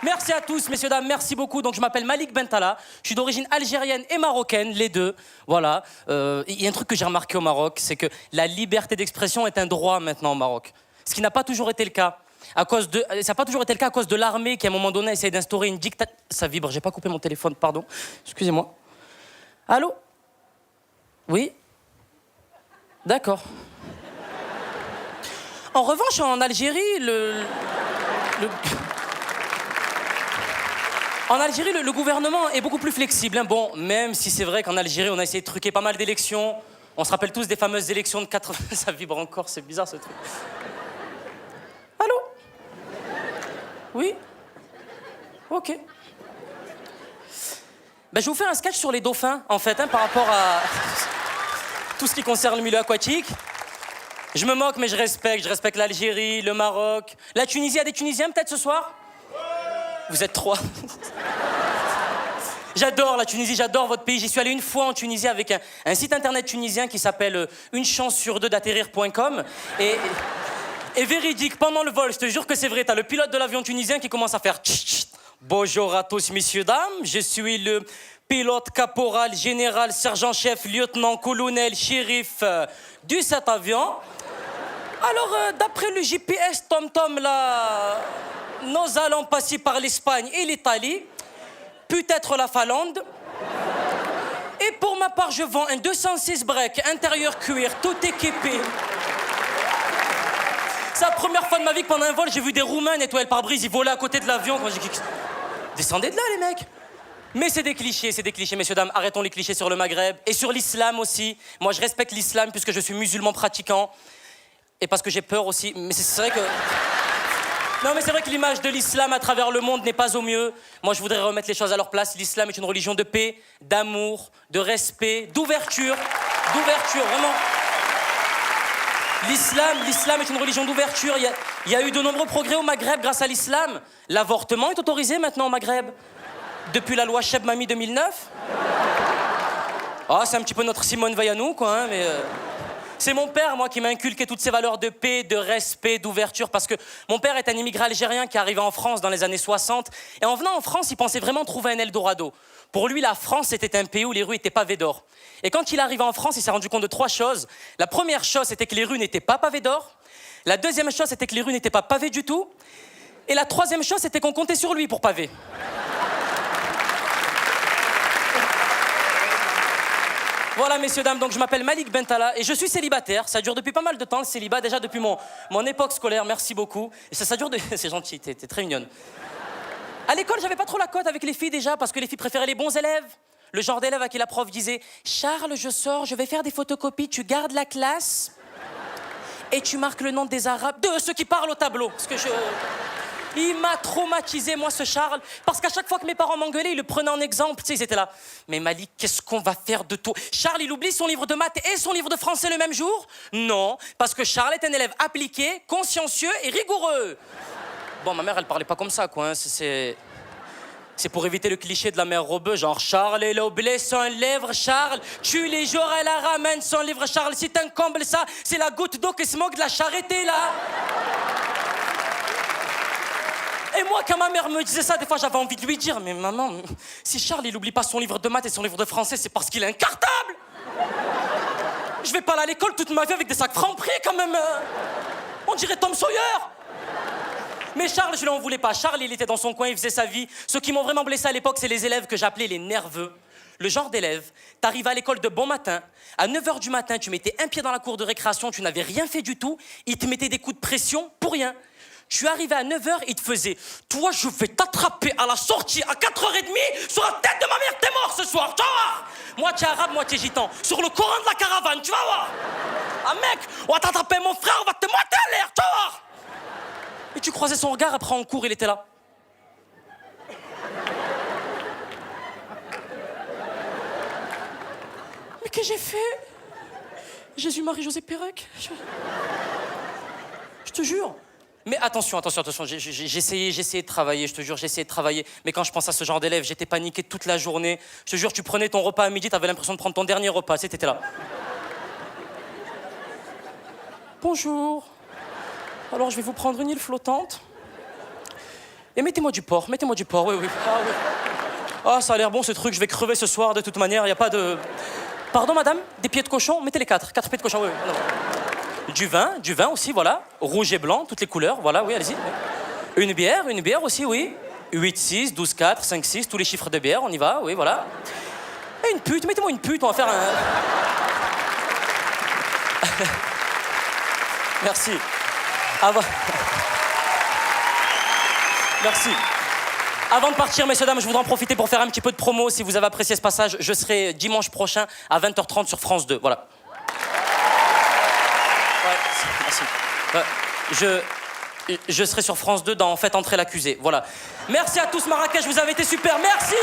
Merci à tous, messieurs, dames, merci beaucoup. Donc, je m'appelle Malik Bentala, je suis d'origine algérienne et marocaine, les deux. Voilà. Il y a un truc que j'ai remarqué au Maroc, c'est que la liberté d'expression est un droit maintenant au Maroc. Ce qui n'a pas toujours été le cas. Ça n'a pas toujours été le cas à cause de l'armée qui, à un moment donné, a essayé d'instaurer une dictature. Ça vibre, j'ai pas coupé mon téléphone, pardon. Excusez-moi. Allô? Oui? D'accord. En revanche, en Algérie, En Algérie, le gouvernement est beaucoup plus flexible. Hein. Bon, même si c'est vrai qu'en Algérie, on a essayé de truquer pas mal d'élections. On se rappelle tous des fameuses élections de 80... Ça vibre encore, c'est bizarre ce truc. Allô? Oui? Ok. Ben, je vais vous faire un sketch sur les dauphins, en fait, hein, par rapport à tout ce qui concerne le milieu aquatique. Je me moque, mais je respecte l'Algérie, le Maroc. La Tunisie, il y a des Tunisiens peut-être ce soir? Vous êtes trois. J'adore la Tunisie, j'adore votre pays. J'y suis allé une fois en Tunisie avec un site internet tunisien qui s'appelle unechancesuredeux-d'atterrir.com. Et véridique, pendant le vol, je te jure que c'est vrai, t'as le pilote de l'avion tunisien qui commence à faire tchit, tchit. Bonjour à tous, messieurs, dames. Je suis le pilote caporal, général, sergent-chef, lieutenant, colonel, shérif du cet avion. Alors, d'après le GPS TomTom, là, nous allons passer par l'Espagne et l'Italie, peut-être la Finlande. Et pour ma part, je vends un 206 break, intérieur cuir, tout équipé. C'est la première fois de ma vie que pendant un vol, j'ai vu des Roumains nettoyer le pare-brise, ils volaient à côté de l'avion. Quand j'ai dit, descendez de là, les mecs. Mais c'est des clichés, messieurs, dames. Arrêtons les clichés sur le Maghreb et sur l'islam aussi. Moi, je respecte l'islam puisque je suis musulman pratiquant. Et parce que j'ai peur aussi. Mais c'est vrai que... Non, mais c'est vrai que l'image de l'islam à travers le monde n'est pas au mieux. Moi, je voudrais remettre les choses à leur place. L'islam est une religion de paix, d'amour, de respect, d'ouverture. D'ouverture, vraiment. L'islam est une religion d'ouverture. Il y a eu de nombreux progrès au Maghreb grâce à l'islam. L'avortement est autorisé maintenant au Maghreb. Depuis la loi Cheb Mami 2009. Ah, c'est un petit peu notre Simone Veil à nous, quoi, hein, mais... C'est mon père, moi, qui m'a inculqué toutes ces valeurs de paix, de respect, d'ouverture, parce que mon père est un immigré algérien qui est arrivé en France dans les années 60. Et en venant en France, il pensait vraiment trouver un Eldorado. Pour lui, la France, c'était un pays où les rues étaient pavées d'or. Et quand il est arrivé en France, il s'est rendu compte de 3 choses. La première chose, c'était que les rues n'étaient pas pavées d'or. La deuxième chose, c'était que les rues n'étaient pas pavées du tout. Et la troisième chose, c'était qu'on comptait sur lui pour paver. Voilà, messieurs, dames, donc je m'appelle Malik Bentala et je suis célibataire. Ça dure depuis pas mal de temps, le célibat, déjà depuis mon époque scolaire, merci beaucoup. Et ça dure de... C'est gentil, t'es très mignonne. À l'école, j'avais pas trop la cote avec les filles déjà, parce que les filles préféraient les bons élèves. Le genre d'élève à qui la prof disait « Charles, je sors, je vais faire des photocopies, tu gardes la classe et tu marques le nom des Arabes, de ceux qui parlent au tableau. » Parce que Il m'a traumatisé, moi, ce Charles, parce qu'à chaque fois que mes parents m'engueulaient, ils le prenaient en exemple. Tu sais, ils étaient là. Mais Malik, qu'est-ce qu'on va faire de tout? Charles, il oublie son livre de maths et son livre de français le même jour? Non, parce que Charles est un élève appliqué, consciencieux et rigoureux. Bon, ma mère, elle parlait pas comme ça, quoi. Hein. C'est pour éviter le cliché de la mère Robeux, genre Charles, elle a oublié son livre, Charles. Tu les jours, elle la ramène son livre, Charles. C'est un comble, ça. C'est la goutte d'eau qui se moque de la charité, là. Et moi, quand ma mère me disait ça, des fois, j'avais envie de lui dire « Mais maman, si Charles, il oublie pas son livre de maths et son livre de français, c'est parce qu'il est incartable !» Je vais pas aller à l'école toute ma vie avec des sacs Franprix, quand même. On dirait Tom Sawyer. Mais Charles, je lui en voulais pas. Charles, il était dans son coin, il faisait sa vie. Ceux qui m'ont vraiment blessé à l'époque, c'est les élèves que j'appelais les nerveux. Le genre d'élève, t'arrives à l'école de bon matin, à 9h du matin, tu mettais un pied dans la cour de récréation, tu n'avais rien fait du tout, ils te mettaient des coups de pression pour rien. Tu arrivais à 9h, il te faisait « Toi, je vais t'attraper à la sortie à 4h30 sur la tête de ma mère, t'es mort ce soir, tu vas voir !» Moitié arabe, moitié gitan. Sur le Coran de la caravane, tu vas voir. Ah mec, on va t'attraper mon frère, on va te moiter à l'air, tu vas voir. Et tu croisais son regard, après en cours, il était là. Mais qu'est-ce que j'ai fait? Jésus, Marie, José, Pérec. Je te jure. Mais attention, j'ai essayé de travailler, je te jure, j'ai essayé de travailler. Mais quand je pense à ce genre d'élève, j'étais paniqué toute la journée. Je te jure, tu prenais ton repas à midi, t'avais l'impression de prendre ton dernier repas, t'étais là. Bonjour. Alors, je vais vous prendre une île flottante. Et mettez-moi du porc, oui, oui. Ah, oui. Ah, ça a l'air bon ce truc, je vais crever ce soir de toute manière, il n'y a pas de... Pardon, madame? Des pieds de cochon? Mettez les 4 pieds de cochon, oui, oui. Non. Du vin aussi, voilà. Rouge et blanc, toutes les couleurs, voilà, oui, allez-y. Une bière aussi, oui. 8, 6, 12, 4, 5, 6, tous les chiffres de bière, on y va, oui, voilà. Et une pute, mettez-moi une pute, on va faire un... Merci. Merci. Avant de partir, messieurs, dames, je voudrais en profiter pour faire un petit peu de promo. Si vous avez apprécié ce passage, je serai dimanche prochain à 20h30 sur France 2. Voilà. Ouais, merci. Je serai sur France 2 dans Faites entrer l'accusé. Voilà. Merci à tous, Marrakech, vous avez été super. Merci.